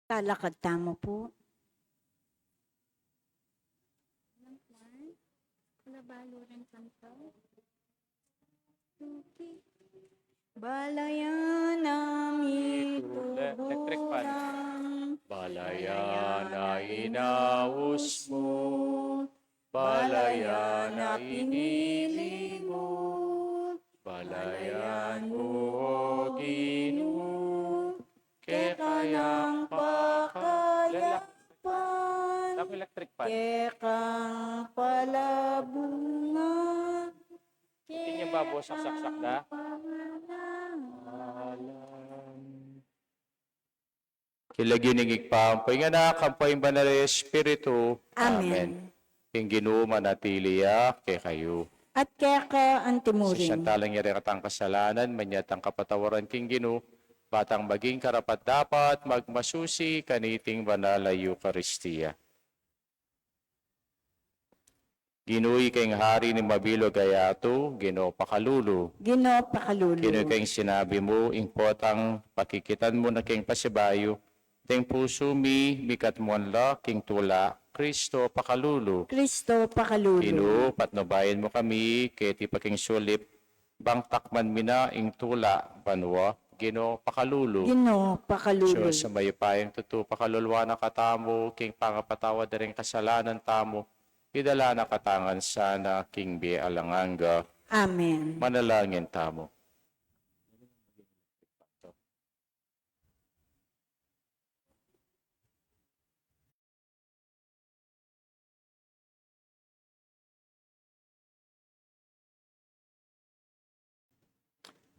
Talakad tamo po. Balayan namin Electric fan. tubulang, Balayan na inaus mo, balayan na inili mo, balayan mo o Ginoo, kayang pakalapan, electric fan. kekang palabungan, Hindi niya babo saksak na. Kilagining igpahampoy nga na, kampoy banal na Espiritu. Amen. King Ginoo manatiliya kay kayo. At keka Sa antimurin. siyantalang yari katang kasalanan, manyatang kapatawaran King Ginoo, batang maging karapat dapat magmasusi kaniting banal na Eucharistia. Ginuy kayong hari ni Mabilog Gayato, Ginoo pakalulu. Ginoo pakalulu. Ginuy kayong sinabi mo, impotang pakikitan mo na kayong pasibayo, ting puso bikat mo anla, king tula, Kristo pakalulu. Kristo pakalulu. Ginoo, patnubayan mo kami, keti paking sulip, bang takman mina ing tula, banwa, Ginoo pakalulu. Ginoo pakalulu. Diyos sa mayo payang tutu pakalulwa na katamo, king pangapatawa na rin kasalanan tamo, idala na katangan sana, king bi alanganga, Amen. manalangin tamo.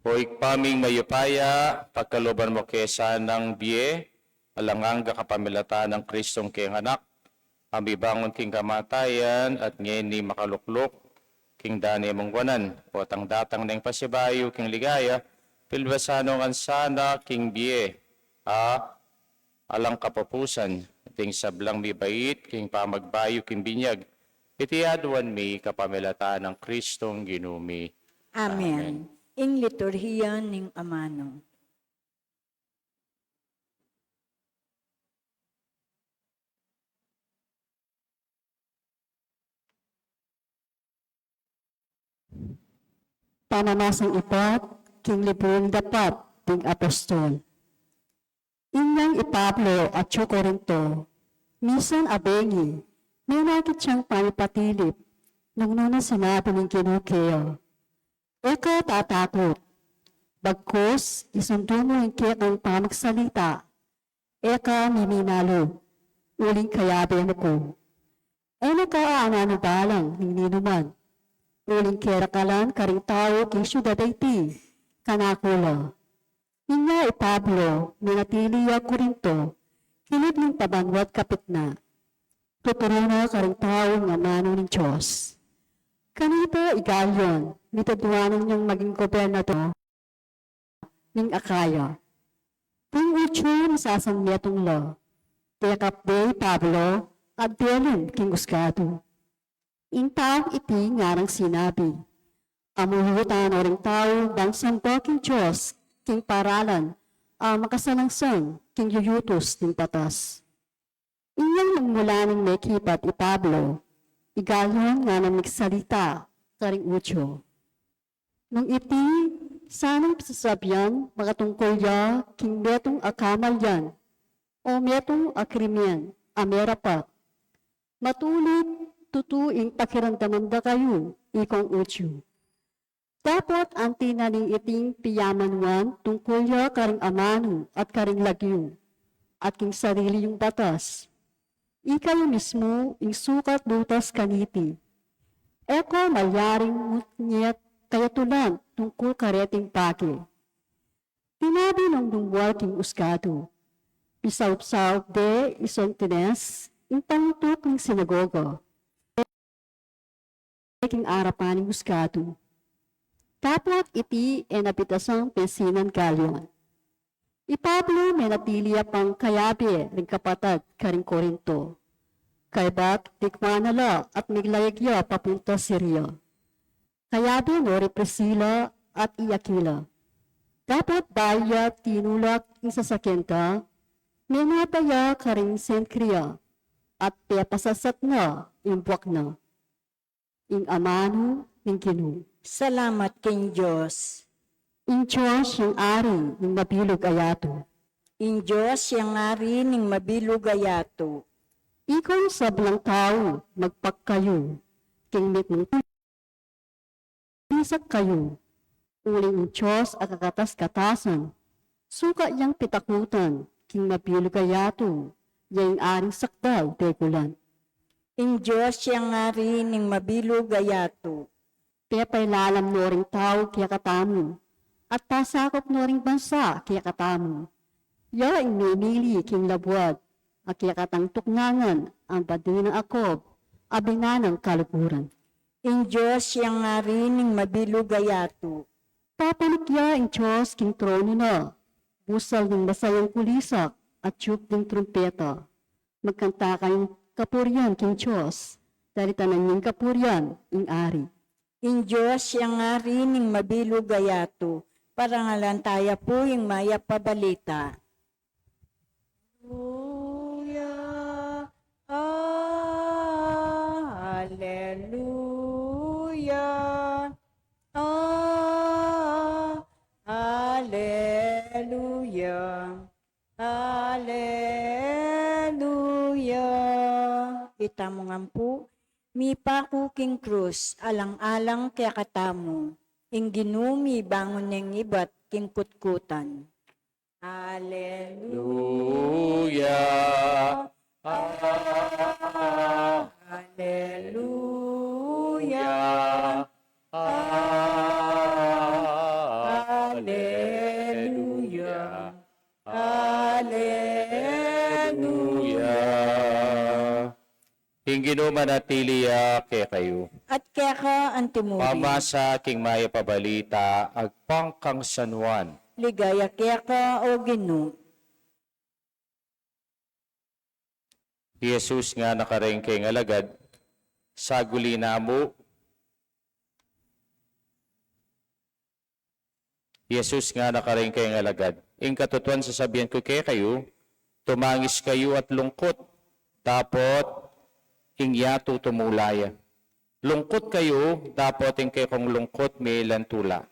Hoy paming mayupaya, pagkaluban mo kesa ng biye, alanganga kapamilata ng Kristong king anak, ambibangon king kamatayan at ngayon ni makaluklok, king dani mongwanan, potang datang ng pasibayo, king ligaya, pilbasano ng sana, king biye, alang kapapusan, ting sablang mibait, king pamagbayo, king binyag, itiaduan mi kapamilata ng Kristong ginumi. Amen. Ing liturhiya ning amano. Panamasang ipat, king libong dapat, ting apostol. Inyang ipablo at Corinto, misan abengi, may nakit siyang panipatilip, nung nuna sinabi ng kinukeo. Eka tatakot, bagkos isundo mo ang kikang pamagsalita, eka miminalo, uling kayabe mo ko. E nakaana balang ng ninuman, uling kerakalan karing tao king syudad iti, kanakula. Inya ipablo, minatiliya Corinto, kilid ng pabanwat kapit na. Tuturuna karing tao nga mano ng Diyos. Kanito igalyon, nitaduanan niyang maging gobernador ng Akaya. Ting ucho nasasamyatong lo, tekapde Pablo, at belin king usgado. Intaw iti ngarang sinabi, amuhutan o ring tao bang santo king Diyos, king paralan, makasalangsang king yuyutos ng patas. Inyang nagmulaning may kipat i Pablo, igalyon nga ng nagsalita, karing ucho. Nung iti, sanang pasasabyan, makatungkol ya, king metong akamal yan, o metong akrimyan, amera pa. Matulit, tutuing pakiramdaman da kayo, ikong ucho. Dapat anti na ning iting piyamanwan tungkol ya karing amano at karing lagyo, at king sarili yung batas. Ikayo mismo, ing sukat butas kaniti. Eko malyaring ngutnyet kaya tulan tungkol kareting pagi. Tinabi ng dungwal king uskado. Pisaw-saw de isontines, ing pangutok ng sinagogo. King arapan ng uskado. Kaplat iti enapitasang pensinan galyon. Ipablo may natiliya pang kayabi ng kapatad karing Corinto. Kaybat tikmanala at miglayagya papunta Syria. Kayabi no Priscilla at Iakila. Dapat baya tinulak isasakenta, may nataya ka rin senkriya, at piapasasat na imbuak na. Ing amano ng Ginoo. Salamat king Diyos. Ing Diyos yung ari ng mabilog ayato. In Diyos yang ari ning mabilog ayato. Ikaw sa belang tao, magpagkayo, king mit ng pisak kayo. Uling ang Diyos at kakatas-katasan. Suka yang pitakutan, king mabilog ayato, yang aring sakdal tekulan. In Diyos yang ari ning mabilog ayato. Pepay lalam no ring tao kaya katamu, at pasakop no ring bansa kaya katamu. Ya ing minili king labuad, at kaya katang tukngangan ang badinang akob, abingan ng kalupuran. In Diyos yang ari ning mabilog ayato. Papanikya ang Diyos king trono na, busal ng masayang kulisak at tiyuk ng trumpeta. Magkanta kayong kapuryan king Diyos, dahil tanan yung kapuryan ing ari. In Diyos yang ari ning mabilog ayato. Parangalan tayo po yung maya pabalita. Hallelujah, hallelujah, hallelujah, hallelujah. Kita mo nga po, mi pakuking krus, alang-alang kaya katamu, ing ginumi bangon ng ibat king kutkutan. Hallelujah. Hallelujah. Hallelujah. Hallelujah. Hallelujah. Hinggino manatiliya kay kayo. At kaya ka antimuri. Pamasa king maya pabalita, agpangkang San Juan. Ligaya kaya ka o Ginoo. Jesus nga nakareng kay alagad, saguli na mo. Jesus nga nakareng kay alagad. Ing katutuan sasabihan ko kay kayo, tumangis kayo at lungkot, tapot ingyato tumulaya. Lungkot kayo, dapat ing kay kong lungkot may lantula.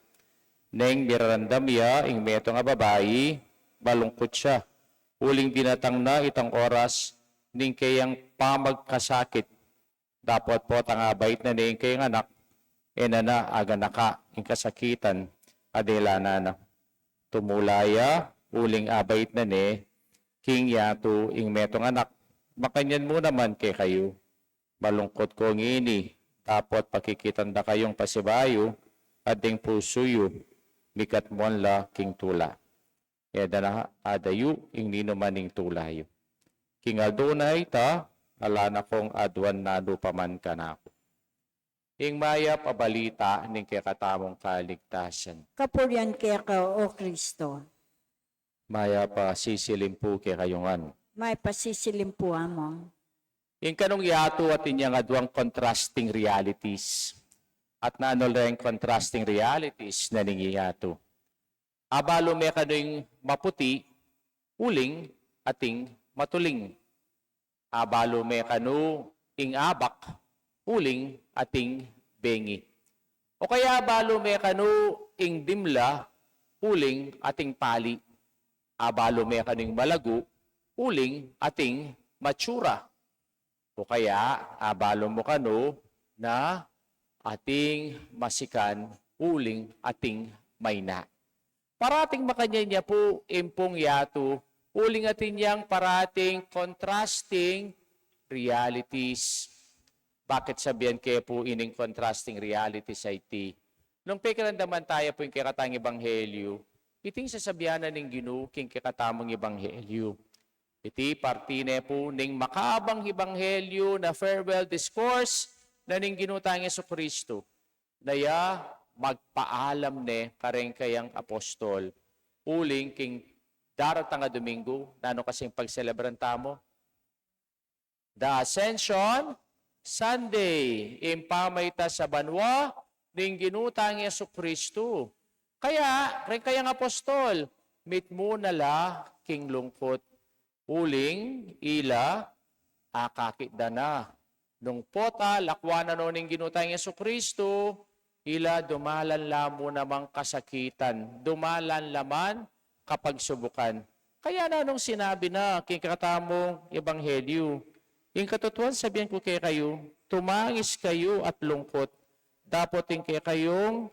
Neng mirarandam ya, ing meto nga babayi, malungkot siya. Uling dinatang na itang oras, ning kayang pamagkasakit. Dapat po tangabait na ning kayang anak, na aga naka, ing kasakitan, adela na. Tumulaya, uling abait na ni, king yato, ing metong anak. Makanyan mo naman kay kayo. Malungkot ko ngini, dapat pakikitanda kayong pasibayo, ading pusuyo, mikat mo la king tula. Eda na adayu, ing nino maning tulayo. King adunay ta, ala na kong adwan nado paman ka na ako. Ing maya pabalita ning kakatamong kaligtasan. Kapuryan kaya ka o Kristo. Maya pa sisilimpu kay kayungan. May pasisilim po among. Ing kanong yato at inyang adwang contrasting realities. At naanol rin contrasting realities na ningiyato. Abalo may kano'y maputi, uling, ating matuling. Abalo may kano ing abak, uling, ating bengi. O kaya abalo may kano ing dimla, uling, ating pali. Abalo may kaning malago, uling, ating matsura. O kaya abalo mo kano na ating masikan, uling, ating mayna. Parating makanya niya po, impong yato, uling atin yang parating contrasting realities. Bakit sabihan kayo po ining contrasting realities ay ti? Nung pekirandaman tayo po yung kikatang ebanghelyo, iting sasabihan na ning Ginoo king kikatamang ebanghelyo. Iti partine po ning makabang ebanghelyo na farewell discourse na ning ginutang Jesucristo. Naya magpaalam ne kareng kayang apostol. Uling king daratang nga Domingo, nano kasing pagselebran tamo? The Ascension Sunday, impamayta sa banwa ning ginutang Jesucristo. Kaya, rin kayang apostol, meet mo nala king lungkot. uling, ila, akakit na. Nung pota, lakwa na noning ginutay ng Yesu Kristo, ila dumalan lamo namang kasakitan. Dumalan laman kapag subukan. Kaya na nung sinabi na, kikatamong ebanghelyo, yung katotohan sabihan ko kay kayo, tumangis kayo at lungkot. Dapat kay kayong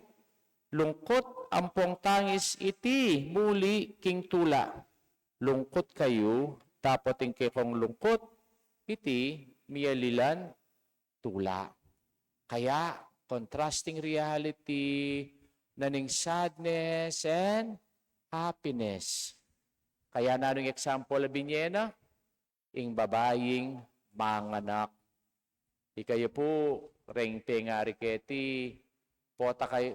lungkot ampong tangis iti muli king tula. Lungkot kayo, dapat kay kong lungkot iti miyalilan tula. Kaya, contrasting reality, naning sadness and happiness. Kaya nanong example binyena, ing babaying manganak. Ikayo po, reng pengari keti,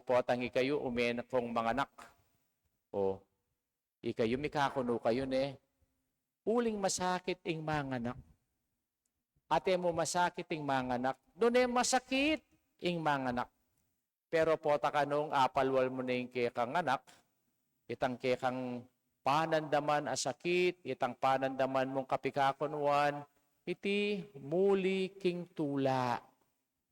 potang ikayo umenak kong manganak. O, ikayo mikakuno kayo ne, uling masakit ing manganak. Ate mo masakit ing manganak, doon masakit ing manganak. Pero pota ka nung apalwal mo na yung kekang anak, itang kekang panandaman asakit, itang panandaman mong kapikakunwan, iti muli king tula,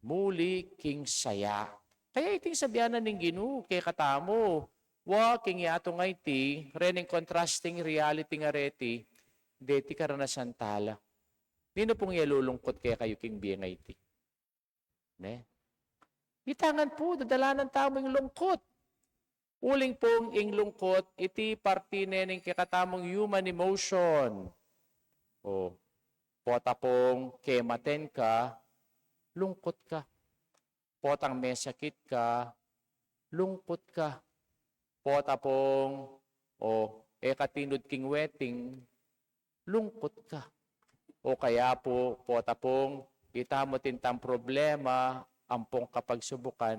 muli king saya. Kaya iting sabihanan ng Ginoo kay katamo, wa king yato nga iti, rening contrasting reality nga reti, deti karanasan tala. Nino pong yalulungkot kaya kayo king biya nga iti? Ne? Itangan po, dadalanan tamo yung lungkot. Uling pong ing lungkot, iti parti nening kakatamong human emotion. O, pota pong kematen ka, lungkot ka. Potang may sakit ka, lungkot ka. Pota pong, katinod king wedding, lungkot ka. O kaya po, pota pong, itamo tintang problema, ampong kapagsubukan,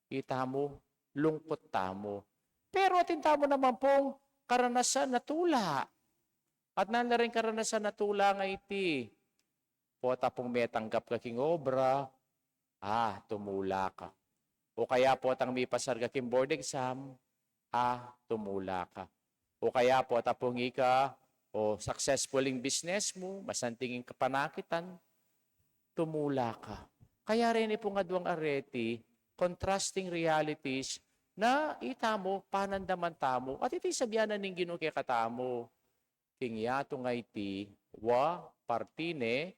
itamo, lungkot tamo. Pero tintamo naman pong karanasan na tula. At nala rin karanasan na tula nga iti. Pota pong may tanggap ka king obra, tumula ka. O kaya potang may pasar ka king board exam, tumula ka. O kaya pota pong ika, successful in business mo, masantingin kapanakitan, tumula ka. Kaya rin ipong adwang areti, contrasting realities na itamo, panandaman tamo, at iti sabihanan ng Ginoo kay katamo, king yato nga iti, wa partine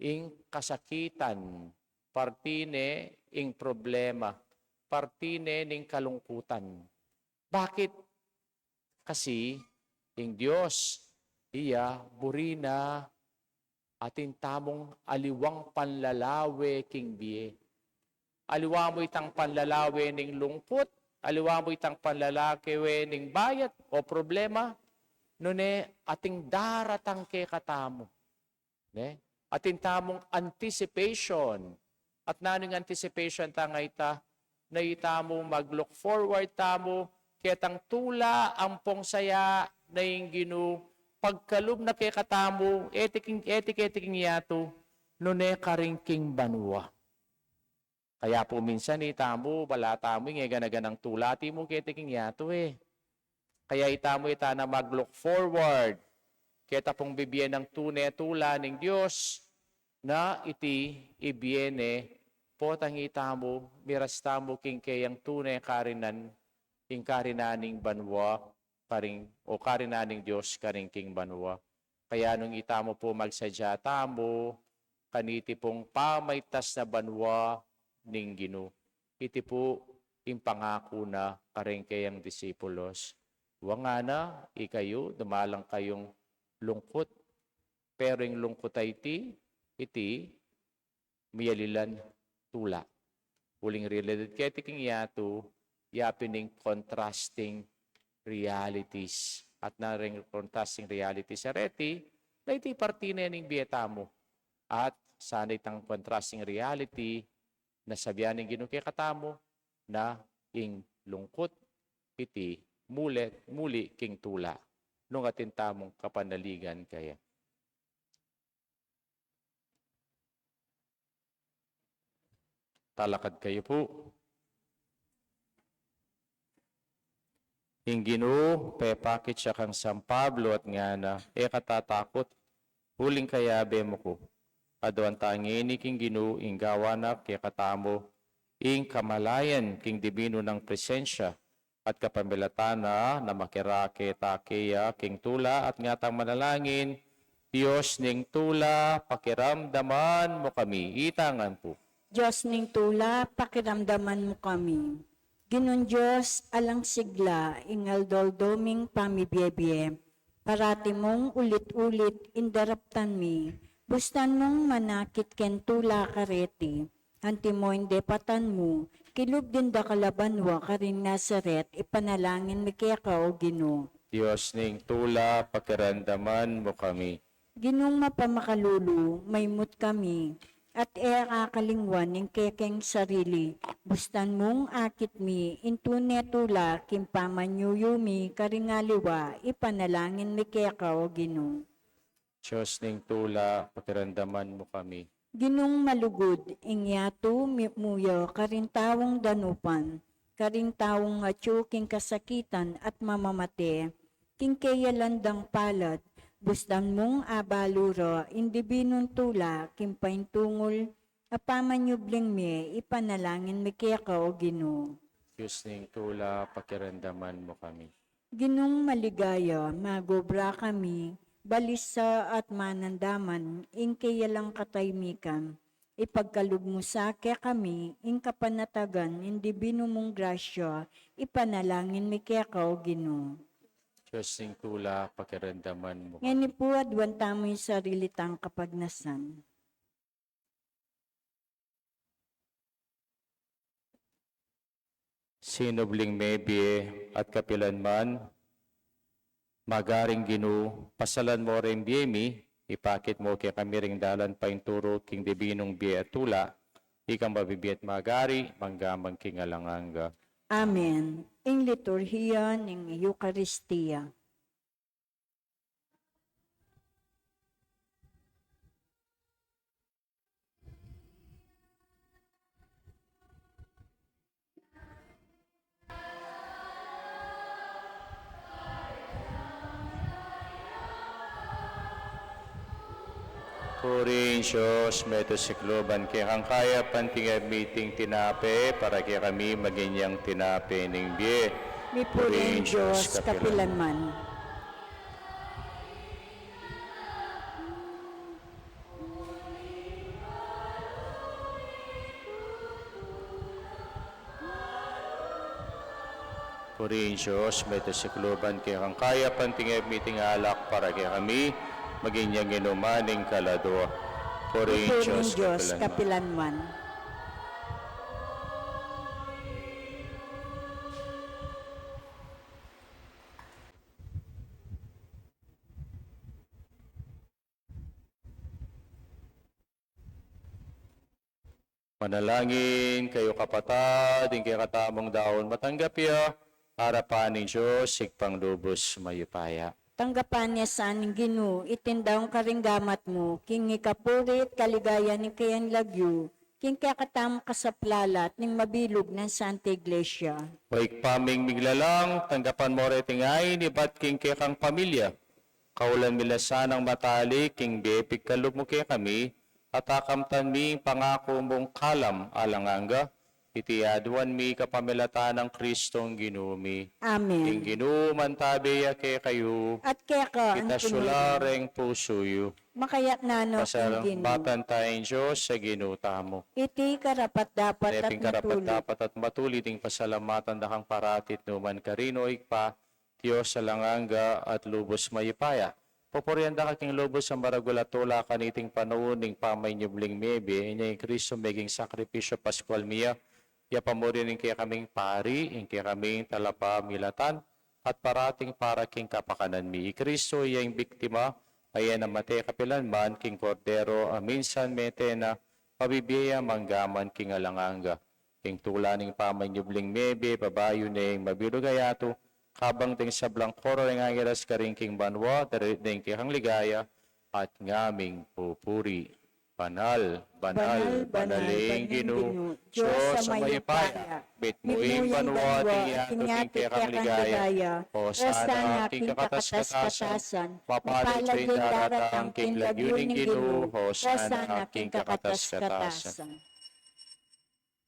ing kasakitan, partine ing problema, partine ning kalungkutan. Bakit? Kasi, ing Diyos, iya, burina, atin tamong aliwang panlalawe king biye. Aliwa mo itang panlalawe ning lungkot, aliwa mo itang panlalawe ning bayat o problema, nune ating daratang ke katamo. Ne? Atin tamong anticipation. At naning anticipation tanga ita, na itamo mag-look forward tamo, ketang tula ampong saya na yung Ginoo, pagkalub na kay katamo, etiking yato, nune karingking banwa. Kaya po minsan itamo, balata mo, ganaganang tulati mo ketiking yato Kaya itamo ita na mag-look forward, keta pong bibigyan ng tula ng Diyos, na iti ibiyene, potang itamo, mirastamo king kayang tunay karinan, king karinaning banwa, karinaning Diyos karing king banwa. Kaya nung itamo po magsadya tamo, kaniti pong pamaytas na banwa ning Ginoo. Iti po yung pangako na karing kayang disipulos. Nga na, ikayo, dumalang kayong lungkot. Pero yung lungkot ay iti, miyalilan tula. Uling related ketiking yato, yapining contrasting realities. At na rin contrasting realities sa reti, na iti partine ning bietamo. At sana itang contrasting reality, na sabihan ng Ginoo kay katamo, na ing lungkot, iti muli king tula. Nung atin tamong kapanaligan kaya. Talakad kayo po. Ing Ginoo, pepakit siya kang San Pablo at nga na, katatakot, huling kayabe mo ko. Aduan tangini king Ginoo, ing gawanak, katamo, ing kamalayan, king dibino ng presensya, at kapamilatana na makirake takeya, king tula at ngatang manalangin, Diyos ning tula, pakiramdaman mo kami, itangan po. Diyos ning tula, pakiramdaman mo kami. Ginon Diyos, alang sigla, ingal doldoming pamibiyebye, parati mong ulit-ulit indaraptan mi, bustan mong manakit ken tula kareti, anti mo indepatan mo, kilub din da kalabanwa karing Nazaret, ipanalangin mi kaya ka o Ginoo. Diyos ning tula, pakiramdaman mo kami. Ginong mapamakalulu, maymut kami, at kakalingwan ng kekeng sarili. Bustan mong akit mi, intune tula, kimpamanyuyumi, karingaliwa, ipanalangin mi keka o Ginoo. Diyos ning tula, pakiramdaman mo kami. Ginong malugod, ingyato muyo, karintawong danupan, karintawong atyo king kasakitan at mamamate, king kayalandang palad, busdan mong abaluro, indibinon tula, kimpain tungol, apamanyubling mi, ipanalangin mi kaya ka o Ginoo. Diyos ning tula, pakiramdaman mo kami. Ginong maligaya, magobra kami, balisa at manandaman, ing kayalang kataymikan, ipagkalug mo sa kaya kami, ing kapanatagan, indibino mong grasya, ipanalangin mi kaya ka o Ginoo. Diyos ning tula, pakiramdaman mo. Ngayon po, adwan tamo yung sarili tang kapagnasan. Sinubling mebie at kapilanman, magaring Ginoo, pasalan mo rin biyemi, ipakit mo kaya kami ring dalan painturo king dibinong biye at tula, ikang mabibiyat magari, manggamang king alanganga. Amen. Ing liturhiya ng Eucharistia. Puring Diyos, meto sikloban kaya kang kaya pantingay meeting tinape para kaya kami maginyang tinape ning biye. Mi puring Diyos, kapilanman. Puring Diyos, meto sikloban kaya kang kaya pantingay meeting alak para kaya kami maginyang inumaning kalado. Mi Puring puring Diyos, Diyos, kapilanman. kapilanman. Manalangin kayo kapatid, yung katamong daon matanggap ya, harapan ni Diyos, sikpang lubos mayupaya. Tanggapan niya sa aning Ginoo, itindawang karinggamat mo, king ikapurit, kaligaya ni kayan lagyo, king kakatam kasaplalat, ning mabilog ng Santa Iglesia. Waik paming miglalang, tanggapan mo retingay, ni bat king kang pamilya. Kaulan mila sanang matali, king bepig kalub mo kaya kami, at akamtan mi pangako mong kalam alanganga, itiaduan mi kapamilata ng Kristong Ginumi. King Amen. Ginoo mantabi ke kayo, At kaya ka, ang kita sulareng puso yu. makayat nano ang Ginoo. Pasalamatan tayong Diyos sa ginutamo. Iti karapat dapat at Neping karapat matulog. dapat at matulit ng pasalamatan dakang paratit numan karino ikpa, Diyos sa langanga at lubos mayipaya. Poporianda ka king lubos sa maragulatola kaniting panauning pamay nyubling mebe, inya yung Kristo meging sakripisyo Pascual miya, ya pamurin ng kaya kaming pari, ng kaya kaming talapa milatan, at parating para king kapakanan mi. Kristo yung biktima, ayan na mate kapilanman, king Cordero, aminsan mete na pabibiyaya manggaman king alanganga. King tulaning pamanyubling mebe, babayo ning mabirugayato, kabang ting sablang koro ng angiras karing king banwa, darit ning kihang ligaya, at ngaming pupuri. Banal, banal, banaling Ginoo, Diyos sa mayapaya, bitmuing banwati ating kekang ligaya, o sana king kakatas-katasan, mapalad yung daratang king lagyuning Ginoo, o sana king kakatas-katasan.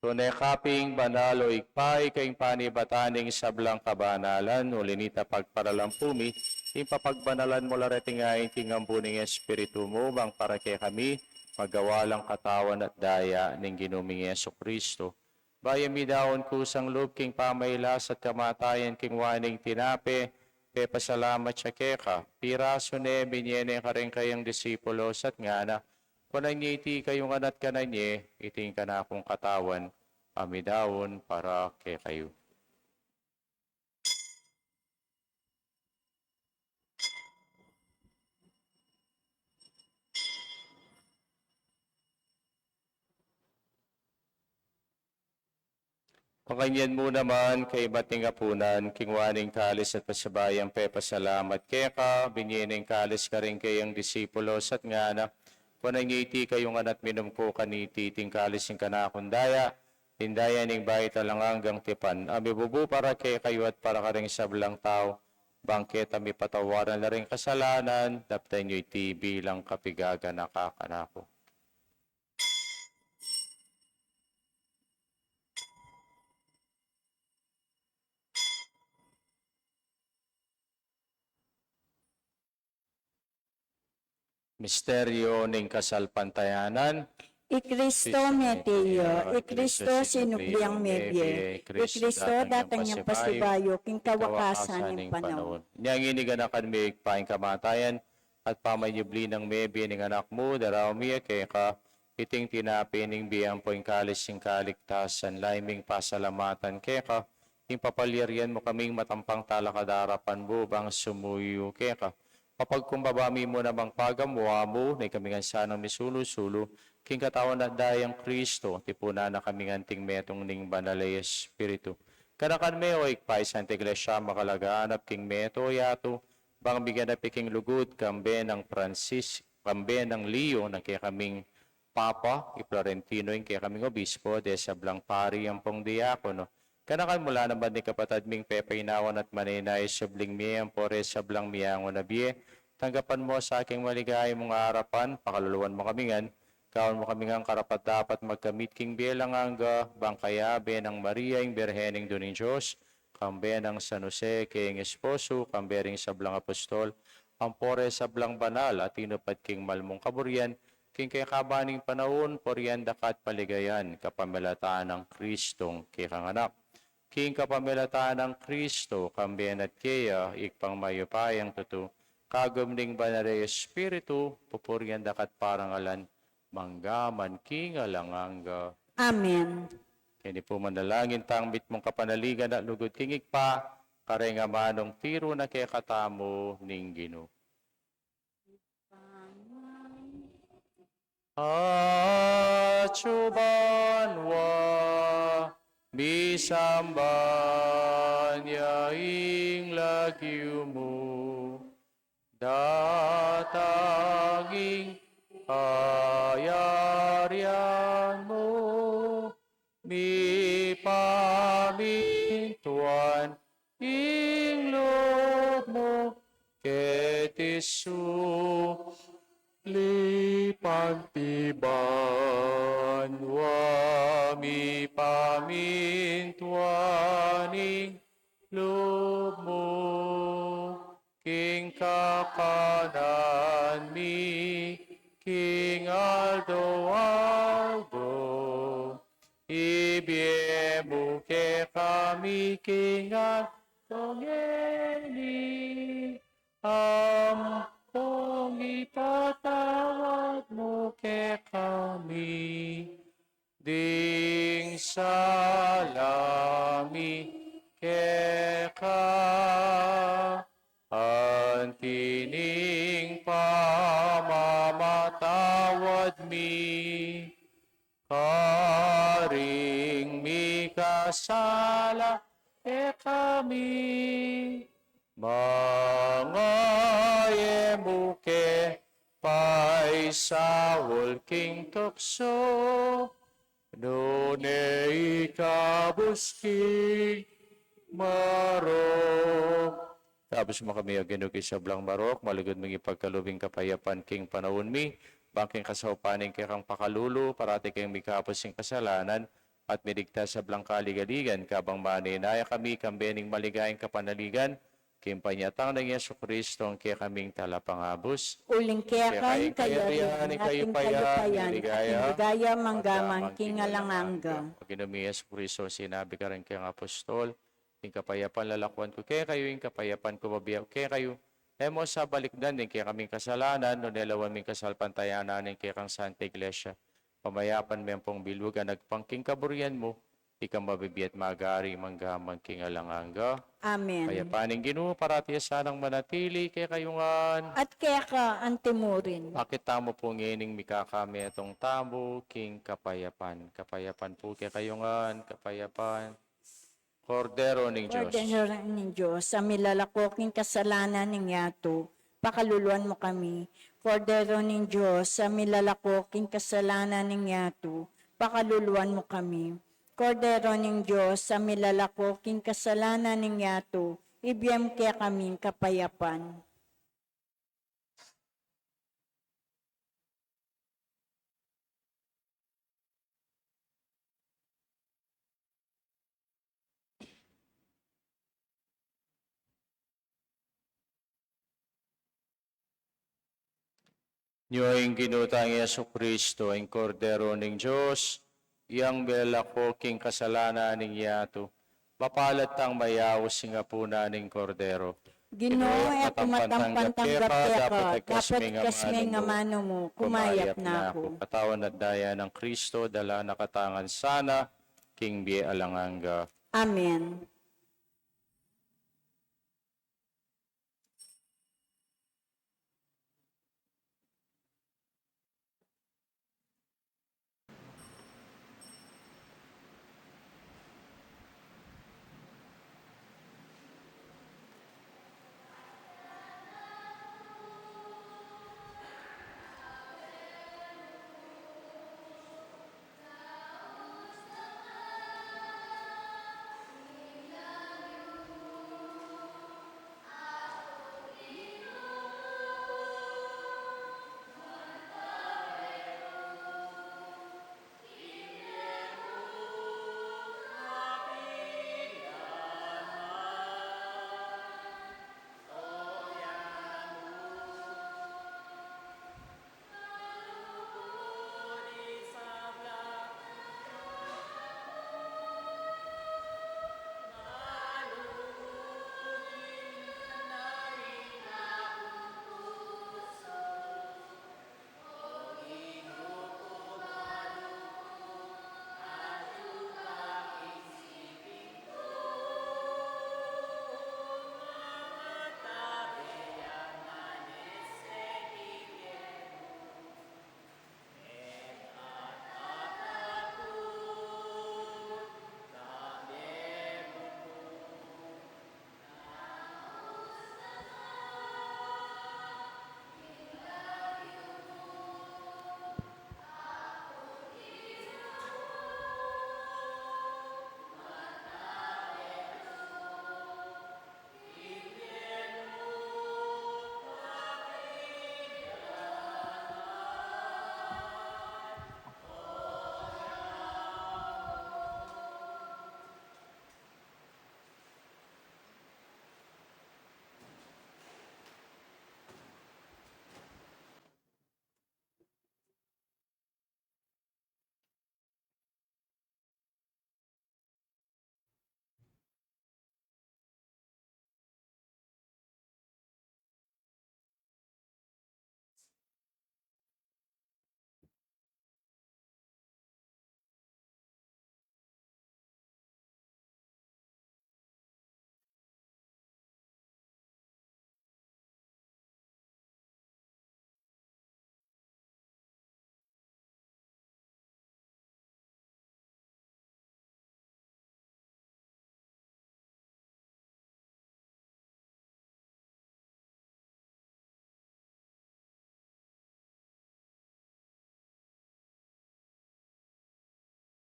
Tunay kaping banal o ikpay kayong panibataning sablang kabanalan o linita pagparalampumi, ipapagbanalan mo lareting ngayon king ambuning espiritu mo bang para kay kami, magawalang katawan at daya ng ginuming Yeso Kristo. Bayami daon kusang loob king pamaylas at kamatayan king waning tinape, pasalamat siya keka, piraso ne binyene ka rin kayang disipulos at ngana, kunan niya iti kayong anat kanan niya, iting ka na akong katawan, amidawon para kay kayo. Pakanyan mo naman kay bating apunan, kingwaning kalis at pasabayang pasalamat keka, binyening kalis ka rin kayang disipulos at ngana, panangiti kayong anat minum ko kaniti, tingkalis yung kanakundaya, tindaya ning bayit alang hanggang tipan, amibubu para kay kayo at para ka rin sablang tao, bangket ami patawaran na rin kasalanan, daptay nyo'y ti bilang kapigaga nakakanako. Misteryo ng kasalpantayanan, Ikristo meteo, Ikristo sinubliang medye, Ikristo datang niyang pasibayo, king kawakasan ng panahon. Niyang iniganakan may paing kamatayan, at pamayubli ng mebye ng anak mo, daraw miya kay ka, iting tinapining biyang poing kalis ng kaligtasan, laiming pasalamatan kay ka, ing papalyarian mo kaming matampang talakadarapan mo, bang sumuyo kay ka. Papagkumbabami mo namang pagamwa mo, na kaming sanang misulo-sulo, king katawan at dayang Kristo, tipuna na kaming anting metong ning banalay Espiritu. Kanakan me o ikpay sa Iglesia makalaganap king meto yato, bang bigyan na piking lugod, kambe ng Francis, kambe ng Leo, na kaya kaming Papa, Florentino, yung kaya kaming Obispo, de sablang pari ang pong diakono. Kanakan mula naman ni kapatid ming pepainawan at maninay subling miyang pore sablang miyangon na biye, tanggapan mo sa aking maligay mong harapan, pakaluluan mo kamingan, kaon mo kamingan karapat dapat magkamit king bilang angga, bangkayabe ng Maria yung Birhening Duning Diyos, kambe ng San Jose king esposo, kambe ring sablang apostol, ang pore sablang banal at tinupad king malmong kaburyan, king kay kabaning panahon, poryan dakat paligayan, kapamalataan ng Kristong kikanganak. King kapamalataan ng Kristo, kambiyan at kaya, ikpang mayupayang tuto, kagumning banare Espiritu, pupuryan dakat parangalan, manggaman king alanganga. Amen. Kini po manalangin tangbit mong kapanaligan at lugod king ikpa, karenga manong tiro na kaya katamo ning Ginoo. Achubanwa, bisamban yaing lagyu mo, dataging ayarian mo, mi pamintuan ing loob mo, ketisu lipantiban wami pamintuaning loob mo, king kakanan mi, king aldo ibiemu ke kami king aldo kung ipatawad mo ke kami, ding salami ke ka, antining pamamatawad mi, karing mi kasala ke kami, mga yemuke pay Saul king tukso, nune ikabuski marok. Tapos mo kami aginugi sa blang marok, malugod mga ipagkalubing kapayapan king panahon mi, bangking kasaupaning kay kang pakalulu, parati kayong mikapos yung kasalanan, at miligtas sa blang kaligaligan, kabang maninaya kami, kambening maligayang kapanaligan, kimpanyatang ng Yesu Kristo, ang kaya kaming talapangabos. Uling kekan kaya Kaya rin kayo ating payan, kalupayan at ligaya, indigaya manggamang kingalanganga. Pag inumi Yesu Kristo, sinabi ka rin kayong apostol, yung kapayapan lalakuan ko, kaya kayo yung kapayapan ko babiyak, kaya kayo, mo sa balikdan din, kaya kaming kasalanan, no nelawan ming kasalpantayanan, kaya kang Santa Iglesia, pamayapan mo yung pong bilwagan, nagpangking kaburian mo, ikang mabibiyat magari, manggamang kingalanganga. Amen. Kayapaning Ginoo, parati sanang manatili, kaya kayungan, At kaya ka antimurin. makita mo po ngining mikakami itong tamo, king kapayapan. Kapayapan po kaya kayungan, kapayapan. Kordero ng Diyos. Ordinary ng Diyos, sa milalakoking kasalanan ng yato, pakaluluan mo kami. Kordero ng Diyos, sa milalakoking kasalanan ng yato, pakaluluan mo kami. Kordero ng Diyos, sa milalakoking kasalanan ng yato, ibiyam kaya kaming kapayapan. Niyo'y ginutang Yesu Kristo, ang kordero ng Diyos, iyang belako king kasalanan ng yato. Mapalat ang mayawos nga po na ng kordero. Ginoo ay kumatampan tanggap ka, dapat kasmi nga mano mo, kumayap na ako. Katawan at daya ng Kristo, dala nakatangan sana, king biye alanganga. Amen.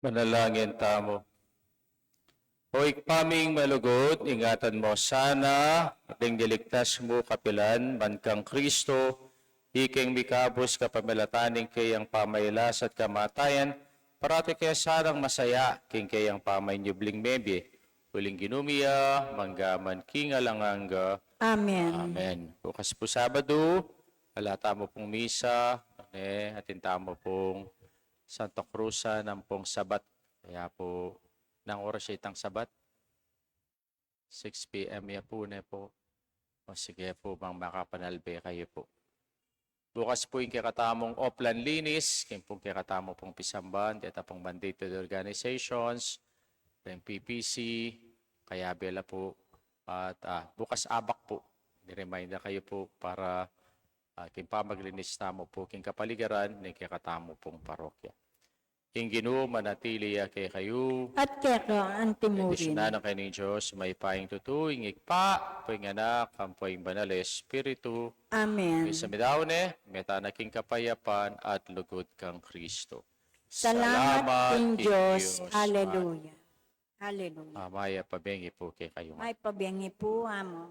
Manalangin tamo. O ikpaming malugod, ingatan mo sana, ating diligtas mo kapilan, mankang Kristo, iking mikabos kapamilataning kayang pamaylas at kamatayan, parati kaya sarang masaya, king kayang pamay nyubling mebye, huling ginumiya, manggaman kingalanganga. Amen. Amen. Bukas po Sabado, halata mo pong misa, atinta mo pong Santa Cruza ng pong Sabat. Kaya po, ng oras siya itang Sabat. 6 p.m. ya po na po. O sige po, bang makapanalbe kayo po. Bukas po yung kakatamong Oplan Linis, yung pong kakatamo pong Pisamban, dito pong mandated organizations, yung PPC, kaya bela po. At bukas Abak po. Ni-reminder kayo po para king pamaglinis tamo po king kapaligiran ni kakatamo pong parokya. King Ginoo manatili kay kayo. At kaya antimurin. Edisyonan ng kayo ng Diyos, may paing tutuing ikpa, puing anak, kampuing banal Espiritu. Amen. May samidaone, meta na king kapayapan at lugod kang Kristo. Salamat King Diyos. Hallelujah. Hallelujah. Maya pabengi po kay kayo. May pabiyangi po, amo.